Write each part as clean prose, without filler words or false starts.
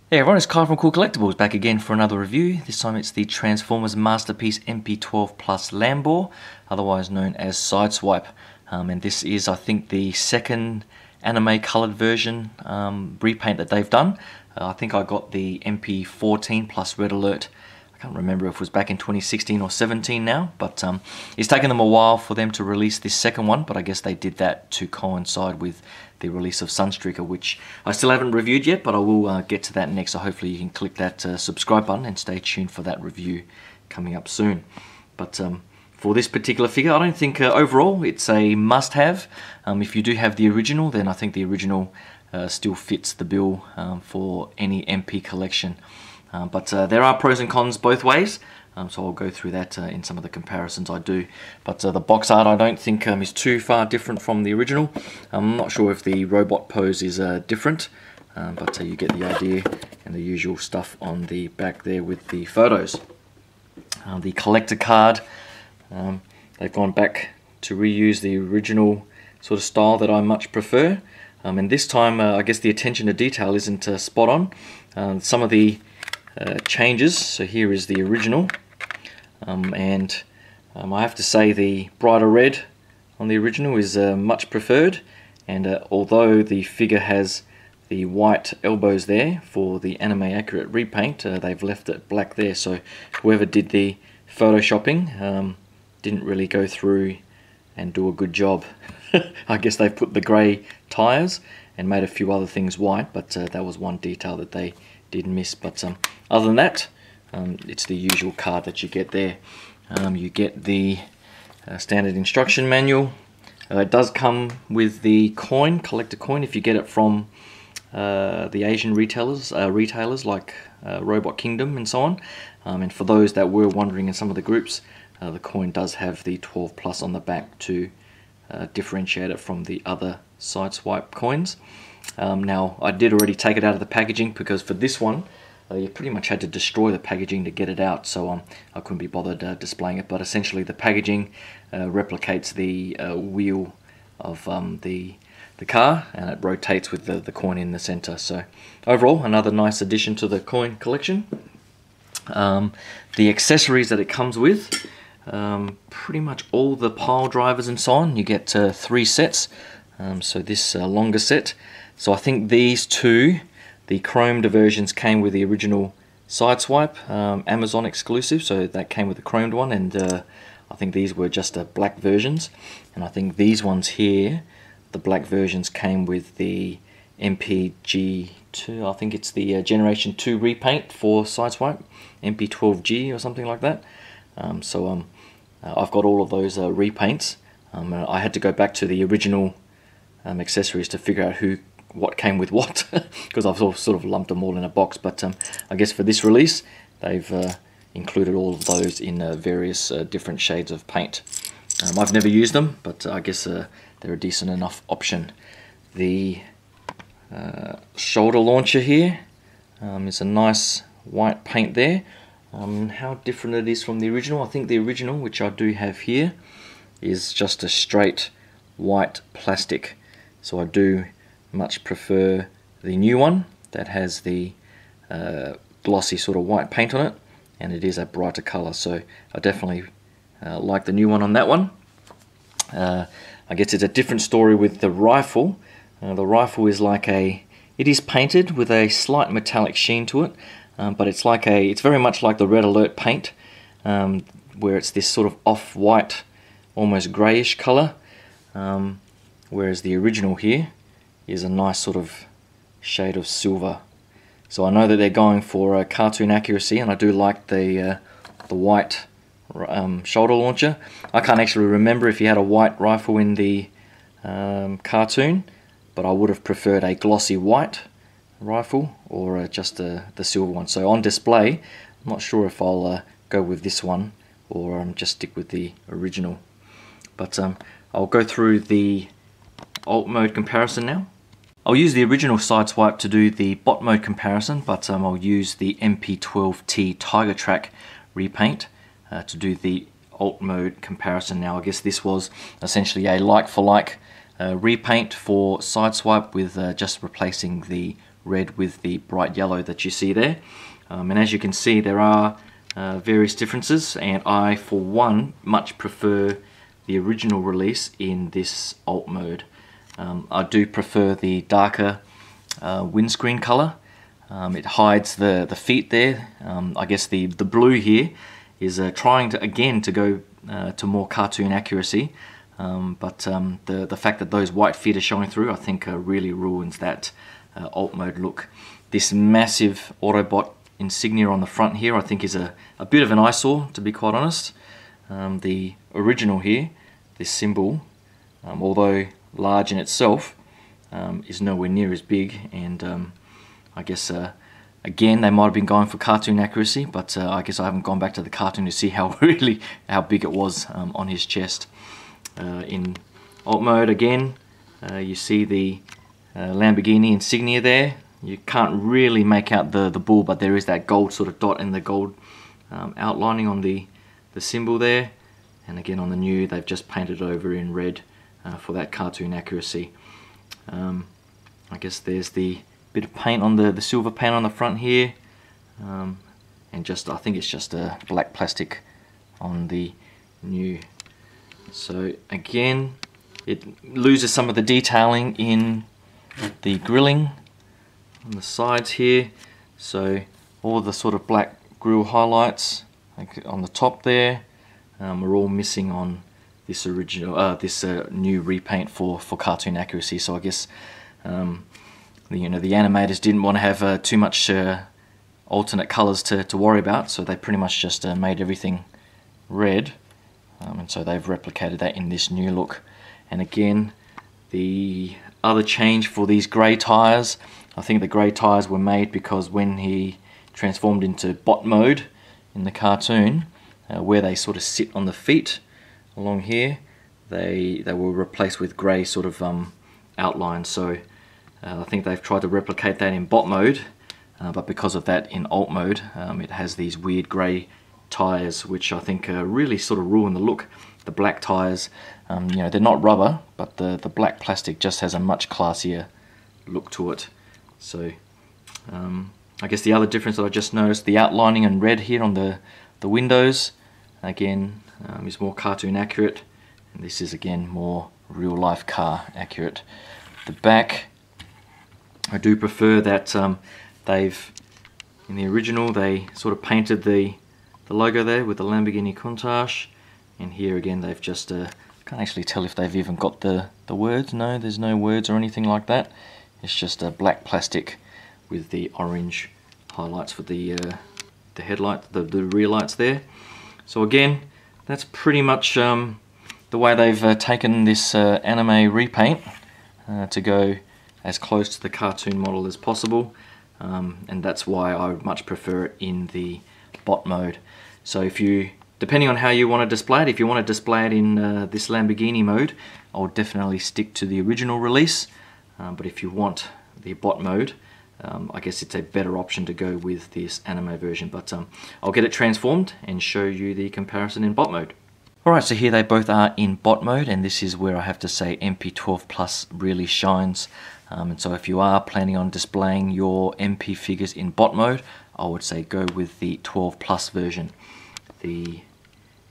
Hey everyone, it's Kyle from Cool Collectibles back again for another review. This time it's the Transformers Masterpiece MP-12 Plus Lambor, otherwise known as Sideswipe. And this is, I think, the second anime coloured version repaint that they've done. I think I got the MP-14 Plus Red Alert. I can't remember if it was back in 2016 or 17 now, but it's taken them a while for them to release this second one, but I guess they did that to coincide with the release of Sunstreaker, which I still haven't reviewed yet, but I will get to that next, so hopefully you can click that subscribe button and stay tuned for that review coming up soon. But for this particular figure, I don't think overall it's a must-have. If you do have the original, then I think the original still fits the bill for any MP collection. But there are pros and cons both ways, so I'll go through that in some of the comparisons I do. But the box art I don't think is too far different from the original. I'm not sure if the robot pose is different, but you get the idea and the usual stuff on the back there with the photos. The collector card, they've gone back to reuse the original sort of style that I much prefer. And this time I guess the attention to detail isn't spot on. Some of the changes, so here is the original, and I have to say the brighter red on the original is much preferred, and although the figure has the white elbows there for the anime accurate repaint, they've left it black there, so whoever did the photoshopping didn't really go through and do a good job. I guess they've put the grey tyres and made a few other things white, but that was one detail that they did miss. But other than that, it's the usual card that you get there. You get the standard instruction manual. It does come with the coin, collector coin, if you get it from the Asian retailers like Robot Kingdom and so on. And for those that were wondering in some of the groups, the coin does have the 12 plus on the back to differentiate it from the other Sideswipe coins. Now, I did already take it out of the packaging because for this one, you pretty much had to destroy the packaging to get it out, so I couldn't be bothered displaying it. But essentially, the packaging replicates the wheel of the car, and it rotates with the coin in the center. So overall, another nice addition to the coin collection. The accessories that it comes with, pretty much all the pile drivers and so on, you get 3 sets. So this longer set. So I think these two, the chromed versions, came with the original Sideswipe, Amazon exclusive, so that came with the chromed one, and I think these were just black versions. And I think these ones here, the black versions, came with the MPG2, I think it's the Generation 2 repaint for Sideswipe, MP-12G or something like that. I've got all of those repaints. I had to go back to the original accessories to figure out what came with what, because I've sort of lumped them all in a box. But I guess for this release, they've included all of those in various different shades of paint. I've never used them, but I guess they're a decent enough option. The shoulder launcher here is a nice white paint there. How different it is from the original. I think the original, which I do have here, is just a straight white plastic. So I do much prefer the new one that has the glossy sort of white paint on it, and it is a brighter color, so I definitely like the new one on that one. I guess it's a different story with the rifle. The rifle is it is painted with a slight metallic sheen to it, but it's very much like the Red Alert paint, where it's this sort of off-white, almost greyish color. Whereas the original here is a nice sort of shade of silver. So I know that they're going for cartoon accuracy, and I do like the white shoulder launcher. I can't actually remember if he had a white rifle in the cartoon, but I would have preferred a glossy white rifle or just the silver one. So on display, I'm not sure if I'll go with this one or just stick with the original. But I'll go through the alt mode comparison now. I'll use the original Sideswipe to do the bot mode comparison, but I'll use the MP-12T Tiger Track repaint to do the alt mode comparison. Now I guess this was essentially a like for like repaint for Sideswipe with just replacing the red with the bright yellow that you see there. And as you can see, there are various differences, and I for one much prefer the original release in this alt mode. I do prefer the darker windscreen color. It hides the feet there. I guess the blue here is trying to again to go to more cartoon accuracy, but the fact that those white feet are showing through, I think really ruins that alt mode look. This massive Autobot insignia on the front here I think is a bit of an eyesore, to be quite honest. The original here, this symbol, although large in itself, is nowhere near as big, and I guess again they might have been going for cartoon accuracy, but I guess I haven't gone back to the cartoon to see how big it was on his chest. In alt mode again, you see the Lamborghini insignia there. You can't really make out the bull, but there is that gold sort of dot and the gold outlining on the symbol there. And again on the new, they've just painted over in red for that cartoon accuracy. I guess there's the bit of paint on the silver paint on the front here, and just I think it's just a black plastic on the new. So again, it loses some of the detailing in the grilling on the sides here, so all the sort of black grill highlights like on the top there are all missing on this original new repaint for cartoon accuracy. So I guess the animators didn't want to have too much alternate colors to worry about, so they pretty much just made everything red, and so they've replicated that in this new look. And again, the other change for these grey tires, I think the grey tires were made because when he transformed into bot mode in the cartoon, where they sort of sit on the feet along here, they were replaced with grey sort of outlines. So I think they've tried to replicate that in bot mode, but because of that in alt mode, it has these weird grey tires, which I think really sort of ruin the look. The black tires, they're not rubber, but the black plastic just has a much classier look to it. So I guess the other difference that I just noticed, the outlining in red here on the windows, again, is more cartoon accurate, and this is again more real life car accurate. The back, I do prefer that in the original they sort of painted the logo there with the Lamborghini Countach, and here again they've just can't actually tell if they've even got the words. No, there's no words or anything like that. It's just a black plastic with the orange highlights for the headlight, the rear lights there. So again, that's pretty much the way they've taken this anime repaint to go as close to the cartoon model as possible, and that's why I would much prefer it in the bot mode. So if you, depending on how you want to display it, if you want to display it in this Lamborghini mode, I would definitely stick to the original release, but if you want the bot mode, I guess it's a better option to go with this anime version, but I'll get it transformed and show you the comparison in bot mode. Alright, so here they both are in bot mode, and this is where I have to say MP-12 Plus really shines. And so if you are planning on displaying your MP figures in bot mode, I would say go with the 12 Plus version. The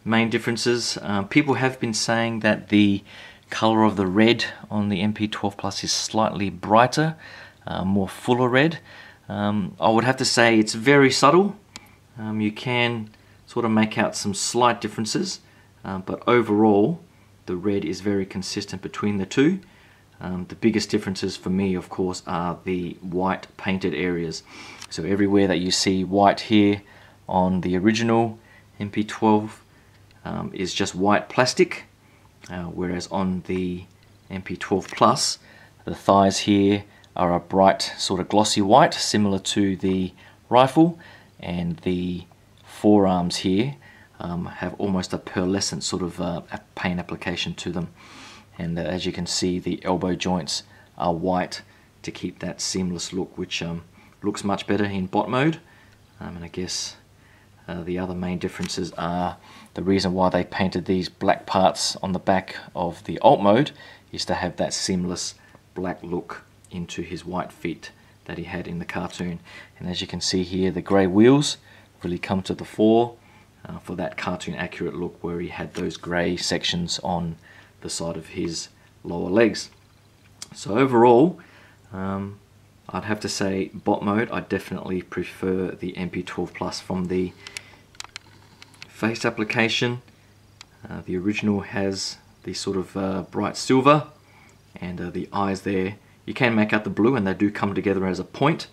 main differences, people have been saying that the color of the red on the MP-12 Plus is slightly brighter, more fuller red. I would have to say it's very subtle. You can sort of make out some slight differences, but overall the red is very consistent between the two. The biggest differences for me, of course, are the white painted areas. So everywhere that you see white here on the original MP-12 is just white plastic, whereas on the MP-12 Plus, the thighs here are a bright sort of glossy white, similar to the rifle, and the forearms here have almost a pearlescent sort of paint application to them. And as you can see, the elbow joints are white to keep that seamless look, which looks much better in bot mode. And I guess the other main differences are the reason why they painted these black parts on the back of the alt mode is to have that seamless black look into his white feet that he had in the cartoon. And as you can see here, the grey wheels really come to the fore for that cartoon accurate look where he had those grey sections on the side of his lower legs. So overall, I'd have to say bot mode, I definitely prefer the MP-12 Plus from the face application. The original has the sort of bright silver, and the eyes there, you can make out the blue and they do come together as a point.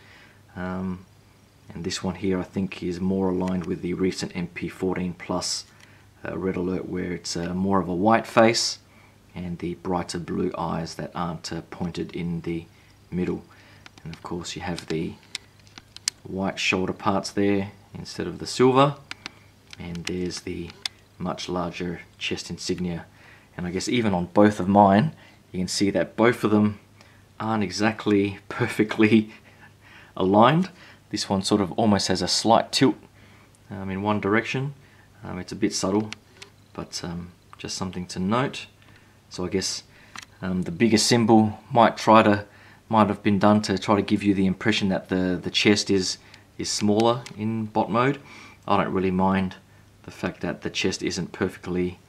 And this one here I think is more aligned with the recent MP-14 Plus Red Alert, where it's more of a white face and the brighter blue eyes that aren't pointed in the middle. And of course you have the white shoulder parts there instead of the silver, and there's the much larger chest insignia. And I guess even on both of mine you can see that both of them aren't exactly perfectly aligned. This one sort of almost has a slight tilt in one direction. It's a bit subtle, but just something to note. So I guess the bigger symbol might have been done to try to give you the impression that the chest is smaller in bot mode. I don't really mind the fact that the chest isn't perfectly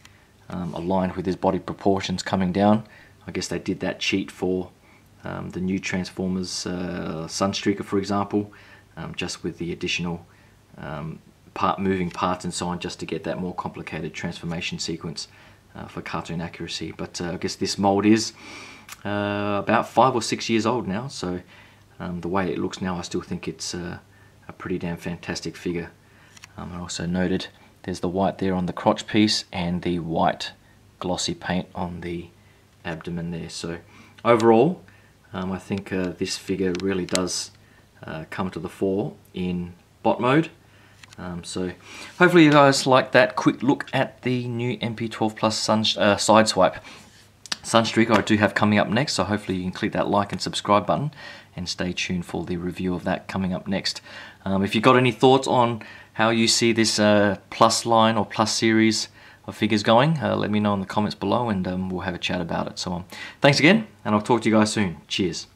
aligned with his body proportions coming down. I guess they did that cheat for the new Transformers Sunstreaker, for example, just with the additional moving parts and so on, just to get that more complicated transformation sequence for cartoon accuracy. But I guess this mold is about 5 or 6 years old now, so the way it looks now, I still think it's a pretty damn fantastic figure. I also noted there's the white there on the crotch piece and the white glossy paint on the abdomen there. So overall, I think this figure really does come to the fore in bot mode. So hopefully you guys like that quick look at the new MP-12 Plus Sideswipe Sunstreaker I do have coming up next. So hopefully you can click that like and subscribe button and stay tuned for the review of that coming up next. If you've got any thoughts on how you see this Plus line or Plus series of figures going, let me know in the comments below, and we'll have a chat about it. So thanks again, and I'll talk to you guys soon. Cheers.